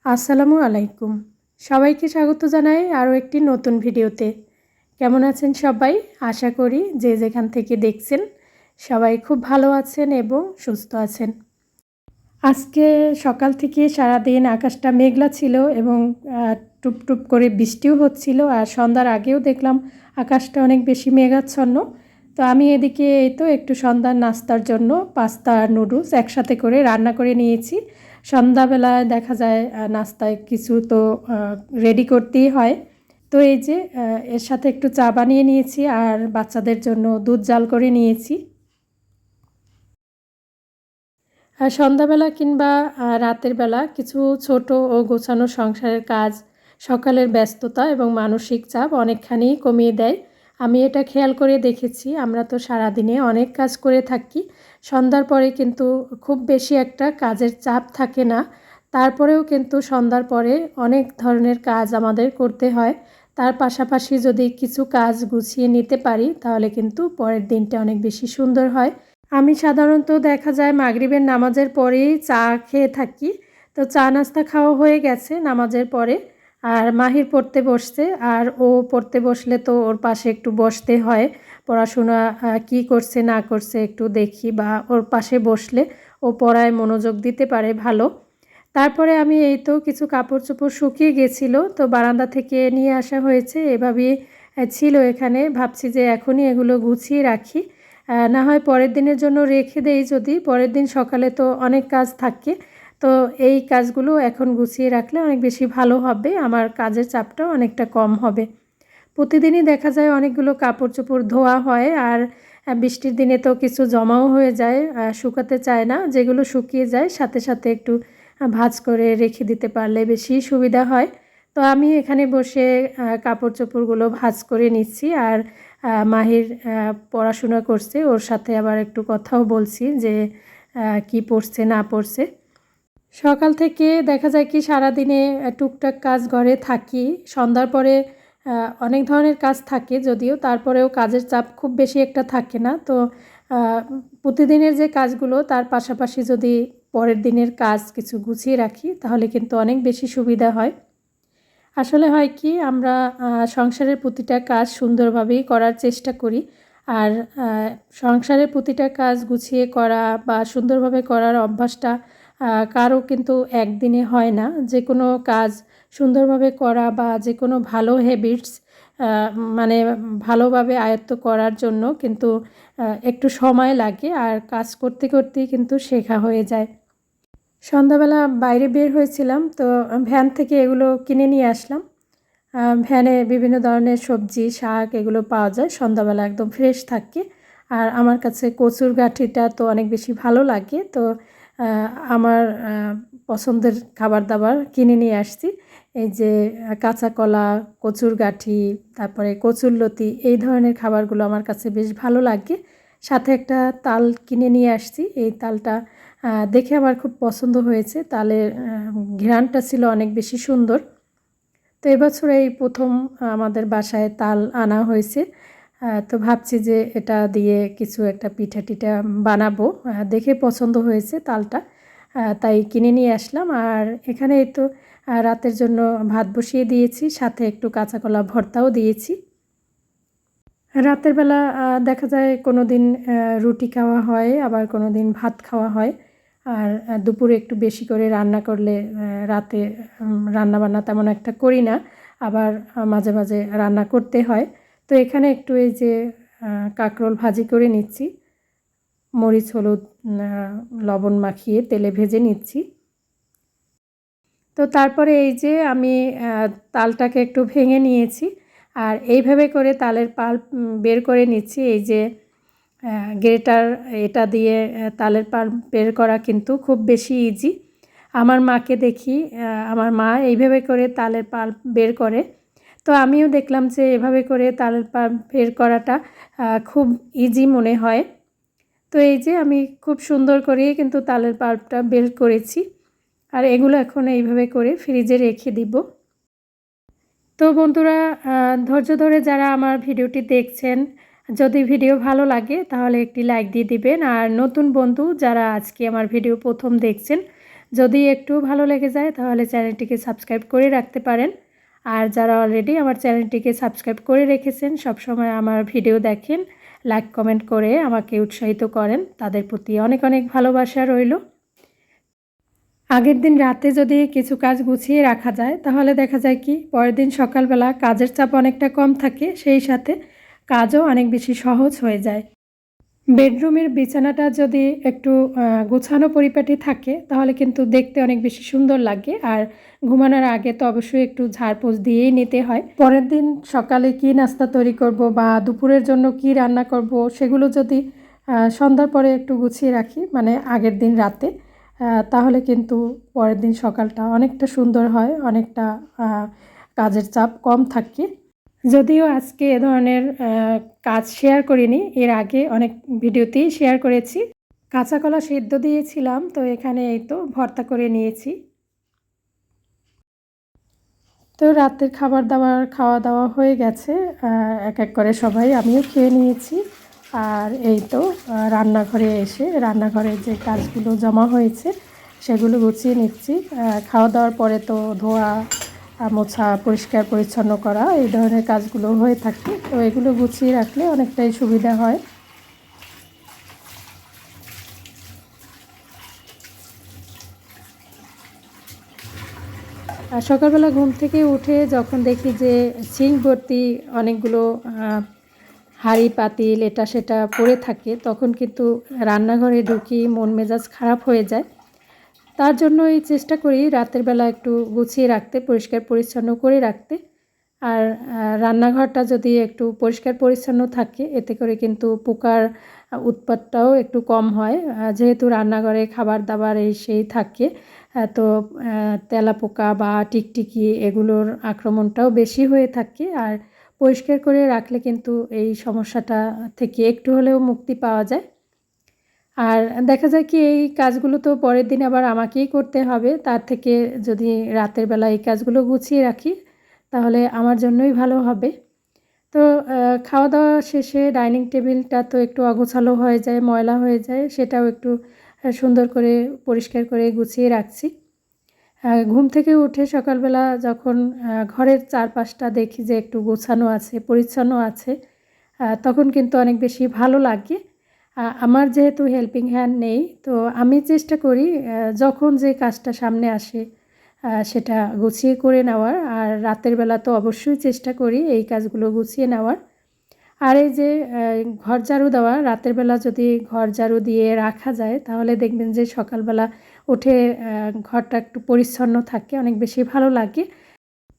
আসসালামু আলাইকুম। সবাইকে স্বাগত জানাই আরও একটি নতুন ভিডিওতে। কেমন আছেন সবাই? আশা করি যে যেখান থেকে দেখছেন সবাই খুব ভালো আছেন এবং সুস্থ আছেন। আজকে সকাল থেকে সারাদিন আকাশটা মেঘলা ছিল এবং টুপটুপ করে বৃষ্টিও হচ্ছিল, আর সন্ধ্যার আগেও দেখলাম আকাশটা অনেক বেশি মেঘাচ্ছন্ন। তো আমি এদিকে এই তো একটু সন্ধ্যার নাস্তার জন্য পাস্তা আর নুডলস একসাথে করে রান্না করে নিয়েছি। সন্ধ্যাবেলায় দেখা যায় নাস্তায় কিছু তো রেডি করতেই হয়। তো এই যে এর সাথে একটু চা বানিয়ে নিয়েছি আর বাচ্চাদের জন্য দুধ জাল করে নিয়েছি। সন্ধ্যাবেলা কিংবা রাতের বেলা কিছু ছোট ও গোছানো সংসারের কাজ সকালের ব্যস্ততা এবং মানসিক চাপ অনেকখানি কমিয়ে দেয়। আমি এটা খেয়াল করে দেখেছি, আমরা তো সারাদিনে অনেক কাজ করে থাকি, সন্ধ্যার পরে কিন্তু খুব বেশি একটা কাজের চাপ থাকে না। তারপরেও কিন্তু সন্ধ্যার পরে অনেক ধরনের কাজ আমাদের করতে হয়। তার পাশাপাশি যদি কিছু কাজ গুছিয়ে নিতে পারি তাহলে কিন্তু পরের দিনটা অনেক বেশি সুন্দর হয়। আমি সাধারণত দেখা যায় মাগরিবের নামাজের পরেই চা খেয়ে থাকি। তো চা নাস্তা খাওয়া হয়ে গেছে নামাজের পরে, আর মাহির পড়তে বসছে, আর ও পড়তে বসলে তো ওর পাশে একটু বসতে হয়। পড়াশোনা কি করছে না করছে একটু দেখি, বা ওর পাশে বসলে ও পড়ায় মনোযোগ দিতে পারে ভালো। তারপরে আমি এই তো কিছু কাপড় চোপড় শুকিয়ে গেছিলো, তো বারান্দা থেকে নিয়ে আসা হয়েছে, এভাবেই ছিল এখানে। ভাবছি যে এখনই এগুলো গুছিয়ে রাখি, না হয় পরের দিনের জন্য রেখে দেই, যদি পরের দিন সকালে তো অনেক কাজ থাকে। তো এই কাজগুলো এখন গুছিয়ে রাখলে অনেক বেশি ভালো হবে, আমার কাজের চাপটাও অনেকটা কম হবে। প্রতিদিনই দেখা যায় অনেকগুলো কাপড় চোপড় ধোয়া হয়, আর বৃষ্টির দিনে তো কিছু জমাও হয়ে যায়, শুকাতে চায় না। যেগুলো শুকিয়ে যায় সাথে সাথে একটু ভাঁজ করে রেখে দিতে পারলে বেশি সুবিধা হয়। তো আমি এখানে বসে কাপড় চোপড়গুলো ভাঁজ করে নিচ্ছি, আর মাহির পড়াশোনা করছে, ওর সাথে আবার একটু কথাও বলছি যে কি পড়ছে না পড়ছে। সকাল থেকে দেখা যায় কি সারাদিনে টুকটাক কাজ ঘরে থাকি, সন্ধ্যার পরে অনেক ধরনের কাজ থাকে যদিও, তারপরেও কাজের চাপ খুব বেশি একটা থাকে না। তো প্রতিদিনের যে কাজগুলো তার পাশাপাশি যদি পরের দিনের কাজ কিছু গুছিয়ে রাখি তাহলে কিন্তু অনেক বেশি সুবিধা হয়। আসলে হয় কি, আমরা সংসারের প্রতিটা কাজ সুন্দরভাবেই করার চেষ্টা করি, আর সংসারের প্রতিটা কাজ গুছিয়ে করা বা সুন্দরভাবে করার অভ্যাসটা কারো কিন্তু একদিনে হয় না। যে কোনো কাজ সুন্দরভাবে করা বা যে কোনো ভালো হ্যাবিটস মানে ভালোভাবে আয়ত্ত করার জন্য কিন্তু একটু সময় লাগে, আর কাজ করতে করতেই কিন্তু শেখা হয়ে যায়। সন্ধ্যাবেলা বাইরে বের হয়েছিলাম, তো ভ্যান থেকে এগুলো কিনে নিয়ে আসলাম। ভ্যানে বিভিন্ন ধরনের সবজি শাক এগুলো পাওয়া যায়, সন্ধ্যাবেলা একদম ফ্রেশ থাকে। আর আমার কাছে কচুর গাঠিটা তো অনেক বেশি ভালো লাগে, তো আমার পছন্দের খাবার দাবার কিনে নিয়ে আসছি। এই যে কাঁচা কলা, কচুর গাঠি, তারপরে কচুরলতি, এই ধরনের খাবারগুলো আমার কাছে বেশ ভালো লাগে। সাথে একটা তাল কিনে নিয়ে আসছি, এই তালটা দেখে আমার খুব পছন্দ হয়েছে, তালের ঘ্রাণটা ছিল অনেক বেশি সুন্দর। তো এবছর এই প্রথম আমাদের বাসায় তাল আনা হয়েছে, তো ভাবছি যে এটা দিয়ে কিছু একটা পিঠা টিঠা বানাবো, দেখে পছন্দ হয়েছে তালটা, তাই কিনে নিয়ে আসলাম। আর এখানে এই তো রাতের জন্য ভাত বসিয়ে দিয়েছি, সাথে একটু কাঁচা কলা ভর্তাও দিয়েছি। রাতের বেলা দেখা যায় কোনো দিন রুটি খাওয়া হয়, আবার কোনো দিন ভাত খাওয়া হয়। আর দুপুরে একটু বেশি করে রান্না করলে রাতে রান্নাবান্না তেমন একটা করি না, আবার মাঝে মাঝে রান্না করতে হয়। তো এখানে একটু এই যে কাঁকরোল ভাজি করে নিচ্ছি, মরিচ হলুদ লবণ মাখিয়ে তেলে ভেজে নিচ্ছি। তো তারপরে এই যে আমি তালটাকে একটু ভেঙে নিয়েছি, আর এইভাবে করে তালের পাল্প বের করে নিচ্ছি। এই যে গ্রেটার, এটা দিয়ে তালের পাল্প বের করা কিন্তু খুব বেশি ইজি। আমার মাকে দেখি, আমার মা এইভাবে করে তালের পাল্প বের করে, তো আমিও দেখলাম যে এভাবে করে তালের পাল্প বের করাটা খুব ইজি মনে হয়। তো এই যে আমি খুব সুন্দর করে কিন্তু তালের পাল্পটা বের করেছি, আর এগুলো এখন এইভাবে করে ফ্রিজে রেখে দিব। তো বন্ধুরা, ধৈর্য ধরে যারা আমার ভিডিওটি দেখছেন, যদি ভিডিও ভালো লাগে তাহলে একটি লাইক দিয়ে দিবেন। আর নতুন বন্ধু যারা আজকে আমার ভিডিও প্রথম দেখছেন, যদি একটু ভালো লেগে যায় তাহলে চ্যানেলটিকে সাবস্ক্রাইব করে রাখতে পারেন। আর যারা অলরেডি আমার চ্যানেলটিকে সাবস্ক্রাইব করে রেখেছেন, সবসময় আমার ভিডিও দেখেন, লাইক কমেন্ট করে আমাকে উৎসাহিত করেন, তাদের প্রতি অনেক অনেক ভালোবাসা রইল। আগের দিন রাতে যদি কিছু কাজ গুছিয়ে রাখা যায় তাহলে দেখা যায় কি পরের দিন সকালবেলা কাজের চাপ অনেকটা কম থাকে, সেই সাথে কাজও অনেক বেশি সহজ হয়ে যায়। বেডরুমের বিছানাটা যদি একটু গোছানো পরিপাটি থাকে তাহলে কিন্তু দেখতে অনেক বেশি সুন্দর লাগে। আর ঘুমানোর আগে তো অবশ্যই একটু ঝাড়পোছ দিয়েই নিতে হয়। পরের দিন সকালে কী নাস্তা তৈরি করব বা দুপুরের জন্য কী রান্না করব সেগুলো যদি সন্ধ্যার পরে একটু গুছিয়ে রাখি, মানে আগের দিন রাতে, তাহলে কিন্তু পরের দিন সকালটা অনেকটা সুন্দর হয়, অনেকটা কাজের চাপ কম থাকে। যদিও আজকে এ ধরনের কাজ শেয়ার করিনি, এর আগে অনেক ভিডিওতেই শেয়ার করেছি। কাঁচা কলা সেদ্ধ দিয়েছিলাম, তো এখানে এই তো ভর্তা করে নিয়েছি। তো রাতের খাওয়া দাওয়া হয়ে গেছে এক এক করে সবাই, আমিও খেয়ে নিয়েছি। আর এই তো রান্নাঘরে এসে রান্নাঘরের যে কাজগুলো জমা হয়েছে সেগুলো গুছিয়ে নিচ্ছি। খাওয়া দাওয়ার পরে তো ধোয়া মোছা পরিষ্কার পরিচ্ছন্ন করা এই ধরনের কাজগুলো হয়ে থাকে, তো এগুলো গুছিয়ে রাখলে অনেকটাই সুবিধা হয়। সকালবেলা ঘুম থেকে উঠে যখন দেখি যে সিঙ্ক ভর্তি অনেকগুলো হাঁড়ি পাতিল এটা সেটা পড়ে থাকে, তখন কিন্তু রান্নাঘরে ঢুকি মন মেজাজ খারাপ হয়ে যায়। তার জন্যই চেষ্টা করি রাতের বেলা একটু গুছিয়ে রাখতে, পরিষ্কার পরিচ্ছন্ন করে রাখতে। আর রান্নাঘরটা যদি একটু পরিষ্কার পরিচ্ছন্ন থাকে এতে করে কিন্তু পোকার উৎপাতটাও একটু কম হয়। যেহেতু রান্নাঘরে খাবার দাবার এই সেই থাকে, তো তেলাপোকা বা টিকটিকি এগুলোর আক্রমণটাও বেশি হয়ে থাকে। আর পরিষ্কার করে রাখলে কিন্তু এই সমস্যাটা থেকে একটু হলেও মুক্তি পাওয়া যায়। আর দেখা যায় কি এই কাজগুলো তো পরের দিন আবার আমাকেই করতে হবে, তার থেকে যদি রাতের বেলা এই কাজগুলো গুছিয়ে রাখি তাহলে আমার জন্যই ভালো হবে। তো খাওয়া দাওয়া শেষে ডাইনিং টেবিলটা তো একটু অগোছালো হয়ে যায়, ময়লা হয়ে যায়, সেটাও একটু সুন্দর করে পরিষ্কার করে গুছিয়ে রাখছি। ঘুম থেকে উঠে সকালবেলা যখন ঘরের চারপাশটা দেখি যে একটু গোছানো আছে, পরিচ্ছন্ন আছে, তখন কিন্তু অনেক বেশি ভালো লাগে। আমার যেহেতু হেল্পিং হ্যান্ড নেই, তো আমি চেষ্টা করি যখন যে কাজটা সামনে আসে সেটা গুছিয়ে করে নেওয়ার। আর রাতের বেলা তো অবশ্যই চেষ্টা করি এই কাজগুলো গুছিয়ে নেওয়ার। আর এই যে ঘর ঝাড়ু দেওয়া, রাতের বেলা যদি ঘর ঝাড়ু দিয়ে রাখা যায় তাহলে দেখবেন যে সকালবেলা উঠে ঘরটা একটু পরিচ্ছন্ন থাকে, অনেক বেশি ভালো লাগে।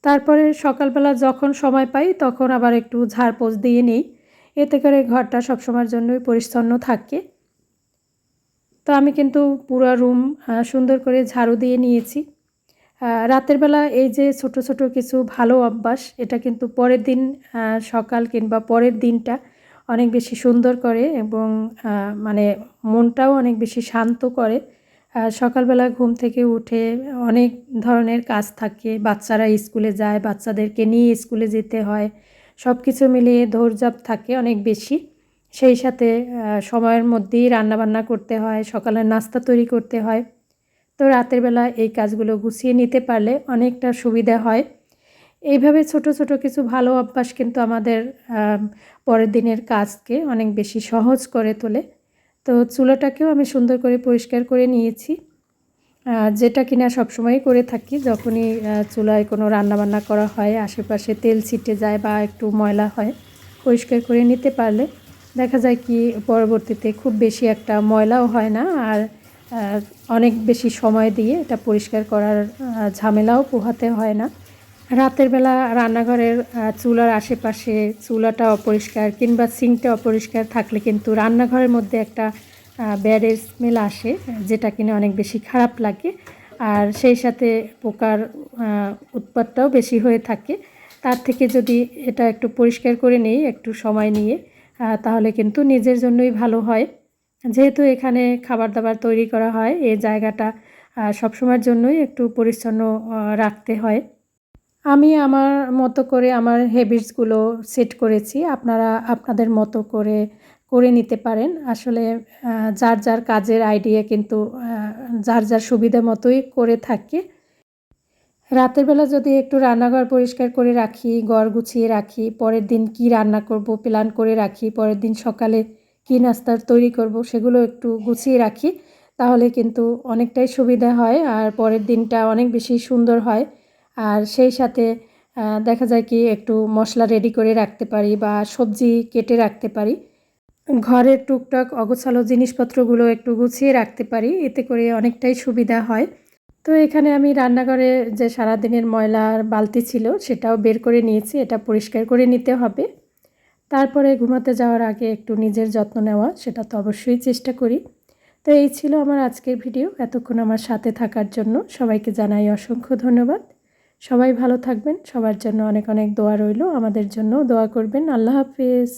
তারপরে সকালবেলা যখন সময় পাই তখন আবার একটু ঝাড়পোছ দিয়ে নিই, এতে করে ঘরটা সবসময়ের জন্যই পরিচ্ছন্ন থাকে। তো আমি কিন্তু পুরো রুম সুন্দর করে ঝাড়ু দিয়ে নিয়েছি। রাতের বেলা এই যে ছোট ছোট কিছু ভালো অভ্যাস, এটা কিন্তু পরের দিন সকাল কিংবা পরের দিনটা অনেক বেশি সুন্দর করে এবং মানে মনটাও অনেক বেশি শান্ত করে। সকালবেলা ঘুম থেকে উঠে অনেক ধরনের কাজ থাকে, বাচ্চারা স্কুলে যায়, বাচ্চাদেরকে নিয়ে স্কুলে যেতে হয়, সব কিছু মিলিয়ে দৌড়ঝাঁপ থাকে অনেক বেশি। সেই সাথে সময়ের মধ্যেই রান্নাবান্না করতে হয়, সকালের নাস্তা তৈরি করতে হয়। তো রাতের বেলা এই কাজগুলো গুছিয়ে নিতে পারলে অনেকটা সুবিধা হয়। এইভাবে ছোট ছোট কিছু ভালো অভ্যাস কিন্তু আমাদের পরের দিনের কাজকে অনেক বেশি সহজ করে তোলে। তো চুলাটাকেও আমি সুন্দর করে পরিষ্কার করে নিয়েছি, যেটা কিনা সবসময়ই করে থাকি যখনই চুলায় কোনো রান্নাবান্না করা হয়, আশেপাশে তেল ছিটে যায় বা একটু ময়লা হয়, পরিষ্কার করে নিতে পারলে দেখা যায় কি পরবর্তীতে খুব বেশি একটা ময়লাও হয় না। আর অনেক বেশি সময় দিয়ে এটা পরিষ্কার করার ঝামেলাও পোহাতে হয় না। রাতের বেলা রান্নাঘরের চুলার আশেপাশে চুলাটা অপরিষ্কার কিংবা সিঙ্কটা অপরিষ্কার থাকলে কিন্তু রান্নাঘরের মধ্যে একটা ব্যাডের স্মেল আসে, যেটা কিনা অনেক বেশি খারাপ লাগে। আর সেই সাথে পোকার উৎপাতটাও বেশি হয়ে থাকে। তার থেকে যদি এটা একটু পরিষ্কার করে নিই একটু সময় নিয়ে, তাহলে কিন্তু নিজের জন্যই ভালো হয়। যেহেতু এখানে খাবার দাবার তৈরি করা হয়, এই জায়গাটা সবসময়ের জন্যই একটু পরিচ্ছন্ন রাখতে হয়। আমি আমার মতো করে আমার হ্যাবিটসগুলো সেট করেছি, আপনারা আপনাদের মতো করে করে নিতে পারেন। আসলে যার যার কাজের আইডিয়া কিন্তু যার যার সুবিধা মতোই করে থাকে। রাতের বেলা যদি একটু রান্নাঘর পরিষ্কার করে রাখি, ঘর গুছিয়ে রাখি, পরের দিন কি রান্না করব প্ল্যান করে রাখি, পরের দিন সকালে কি নাস্তা তৈরি করব সেগুলো একটু গুছিয়ে রাখি, তাহলে কিন্তু অনেকটাই সুবিধা হয় আর পরের দিনটা অনেক বেশি সুন্দর হয়। আর সেই সাথে দেখা যায় কি একটু মশলা রেডি করে রাখতে পারি বা সবজি কেটে রাখতে পারি। ঘরের টুকটাক অগোছালো জিনিসপত্রগুলো একটু গুছিয়ে রাখতে পারি, এতে করে অনেকটাই সুবিধা হয়। তো এখানে আমি রান্নাঘরে যে সারাদিনের ময়লার বালতি ছিল সেটাও বের করে নিয়েছি, এটা পরিষ্কার করে নিতে হবে। তারপরে ঘুমাতে যাওয়ার আগে একটু নিজের যত্ন নেওয়া, সেটা তো অবশ্যই চেষ্টা করি। তো এই ছিল আমার আজকের ভিডিও। এতক্ষণ আমার সাথে থাকার জন্য সবাইকে জানাই অসংখ্য ধন্যবাদ। সবাই ভালো থাকবেন, সবার জন্য অনেক অনেক দোয়া রইল, আমাদের জন্য দোয়া করবেন। আল্লাহ হাফেজ।